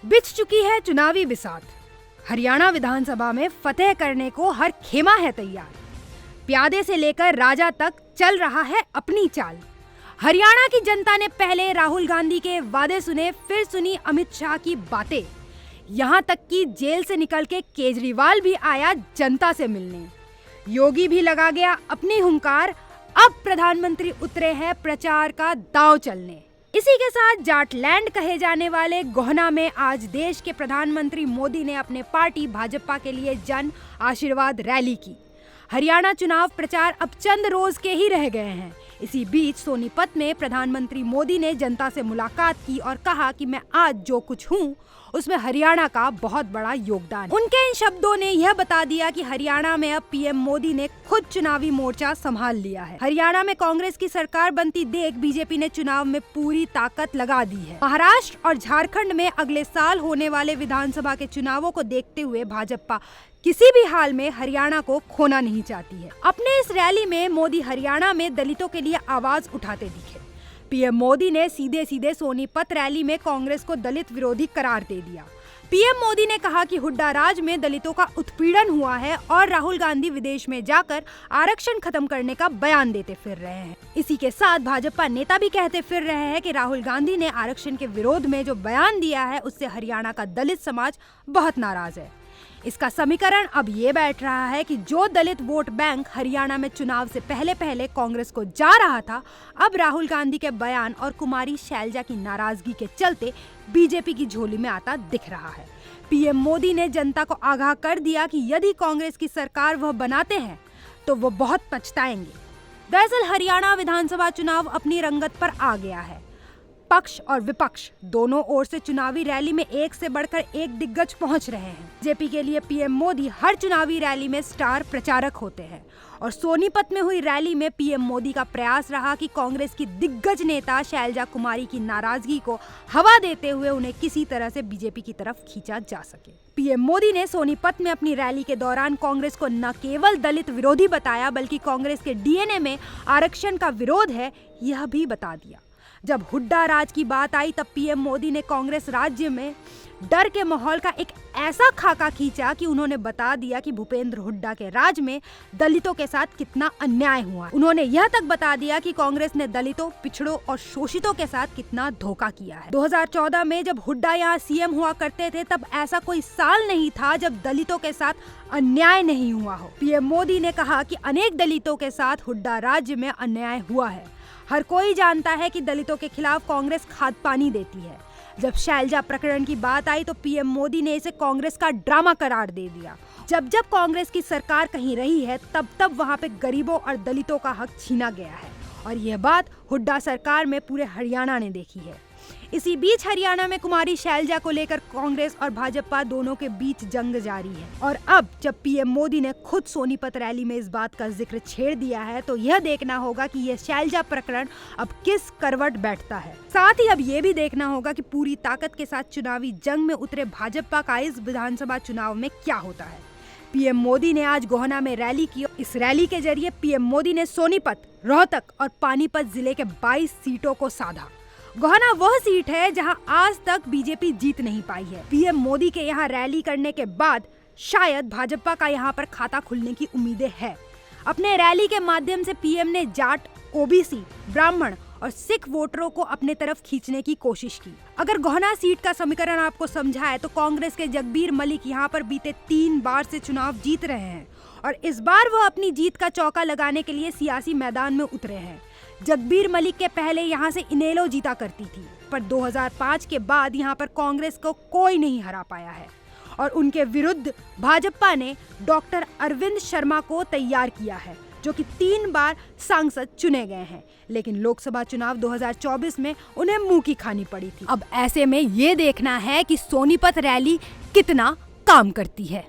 बिछ चुकी है चुनावी बिसात। हरियाणा विधानसभा में फतेह करने को हर खेमा है तैयार। प्यादे से लेकर राजा तक चल रहा है अपनी चाल। हरियाणा की जनता ने पहले राहुल गांधी के वादे सुने, फिर सुनी अमित शाह की बातें। यहाँ तक कि जेल से निकल के केजरीवाल भी आया जनता से मिलने। योगी भी लगा गया अपनी हुंकार। अब प्रधानमंत्री उतरे हैं प्रचार का दांव चलने। इसी के साथ जाटलैंड कहे जाने वाले गोहना में आज देश के प्रधानमंत्री मोदी ने अपने पार्टी भाजपा के लिए जन आशीर्वाद रैली की। हरियाणा चुनाव प्रचार अब चंद रोज के ही रह गए हैं। इसी बीच सोनीपत में प्रधानमंत्री मोदी ने जनता से मुलाकात की और कहा कि मैं आज जो कुछ हूँ उसमें हरियाणा का बहुत बड़ा योगदान। उनके इन शब्दों ने यह बता दिया कि हरियाणा में अब पीएम मोदी ने खुद चुनावी मोर्चा संभाल लिया है। हरियाणा में कांग्रेस की सरकार बनती देख बीजेपी ने चुनाव में पूरी ताकत लगा दी है। महाराष्ट्र और झारखंड में अगले साल होने वाले विधानसभा के चुनावों को देखते हुए भाजपा किसी भी हाल में हरियाणा को खोना नहीं चाहती है। अपने इस रैली में मोदी हरियाणा में दलितों के लिए आवाज उठाते दिखे। पीएम मोदी ने सीधे सीधे सोनीपत रैली में कांग्रेस को दलित विरोधी करार दे दिया। पीएम मोदी ने कहा कि हुड्डा राज में दलितों का उत्पीड़न हुआ है और राहुल गांधी विदेश में जाकर आरक्षण खत्म करने का बयान देते फिर रहे हैं। इसी के साथ भाजपा नेता भी कहते फिर रहे हैं कि राहुल गांधी ने आरक्षण के विरोध में जो बयान दिया है उससे हरियाणा का दलित समाज बहुत नाराज है। इसका समीकरण अब ये बैठ रहा है कि जो दलित वोट बैंक हरियाणा में चुनाव से पहले पहले कांग्रेस को जा रहा था, अब राहुल गांधी के बयान और कुमारी शैलजा की नाराजगी के चलते बीजेपी की झोली में आता दिख रहा है। पीएम मोदी ने जनता को आगाह कर दिया कि यदि कांग्रेस की सरकार वह बनाते हैं तो वो बहुत पछताएंगे। दरअसल हरियाणा विधानसभा चुनाव अपनी रंगत पर आ गया है। पक्ष और विपक्ष दोनों ओर से चुनावी रैली में एक से बढ़कर एक दिग्गज पहुंच रहे हैं। बीजेपी के लिए पीएम मोदी हर चुनावी रैली में स्टार प्रचारक होते हैं और सोनीपत में हुई रैली में पीएम मोदी का प्रयास रहा कि कांग्रेस की दिग्गज नेता शैलजा कुमारी की नाराजगी को हवा देते हुए उन्हें किसी तरह से बीजेपी की तरफ खींचा जा सके। पीएम मोदी ने सोनीपत में अपनी रैली के दौरान कांग्रेस को न केवल दलित विरोधी बताया बल्कि कांग्रेस के डीएनए में आरक्षण का विरोध है यह भी बता दिया। जब हुड्डा राज की बात आई तब पीएम मोदी ने कांग्रेस राज्य में डर के माहौल का एक ऐसा खाका खींचा कि उन्होंने बता दिया कि भूपेंद्र हुड्डा के राज में दलितों के साथ कितना अन्याय हुआ। उन्होंने यह तक बता दिया कि कांग्रेस ने दलितों, पिछड़ों और शोषितों के साथ कितना धोखा किया है। 2014 में जब हुड्डा यहाँ सीएम हुआ करते थे तब ऐसा कोई साल नहीं था जब दलितों के साथ अन्याय नहीं हुआ हो। पीएम मोदी ने कहा कि अनेक दलितों के साथ हुड्डा राज्य में अन्याय हुआ है। हर कोई जानता है कि दलितों के खिलाफ कांग्रेस खाद पानी देती है। जब शैलजा प्रकरण की बात आई तो पीएम मोदी ने इसे कांग्रेस का ड्रामा करार दे दिया। जब जब कांग्रेस की सरकार कहीं रही है तब तब वहां पे गरीबों और दलितों का हक छीना गया है और यह बात हुड्डा सरकार में पूरे हरियाणा ने देखी है। इसी बीच हरियाणा में कुमारी शैलजा को लेकर कांग्रेस और भाजपा दोनों के बीच जंग जारी है और अब जब पीएम मोदी ने खुद सोनीपत रैली में इस बात का जिक्र छेड़ दिया है तो यह देखना होगा कि यह शैलजा प्रकरण अब किस करवट बैठता है। साथ ही अब ये भी देखना होगा कि पूरी ताकत के साथ चुनावी जंग में उतरे भाजपा का इस विधानसभा चुनाव में क्या होता है। पीएम मोदी ने आज गोहना में रैली की। इस रैली के जरिए पीएम मोदी ने सोनीपत, रोहतक और पानीपत जिले के 22 सीटों को साधा। गोहना वह सीट है जहां आज तक बीजेपी जीत नहीं पाई है। पीएम मोदी के यहां रैली करने के बाद शायद भाजपा का यहां पर खाता खुलने की उम्मीदें हैं। अपने रैली के माध्यम से पीएम ने जाट, ओबीसी, ब्राह्मण और सिख वोटरों को अपने तरफ खींचने की कोशिश की। अगर गोहना सीट का समीकरण आपको समझाए तो कांग्रेस के जगबीर मलिक यहां पर बीते 3 बार से चुनाव जीत रहे हैं और इस बार वह अपनी जीत का चौका लगाने के लिए सियासी मैदान में उतरे हैं। जगबीर मलिक के पहले यहाँ से इनेलो जीता करती थी पर 2005 के बाद यहाँ पर कांग्रेस को कोई नहीं हरा पाया है और उनके विरुद्ध भाजपा ने डॉक्टर अरविंद शर्मा को तैयार किया है जो कि 3 बार सांसद चुने गए हैं, लेकिन लोकसभा चुनाव 2024 में उन्हें मुंह की खानी पड़ी थी। अब ऐसे में ये देखना है कि सोनीपत रैली कितना काम करती है।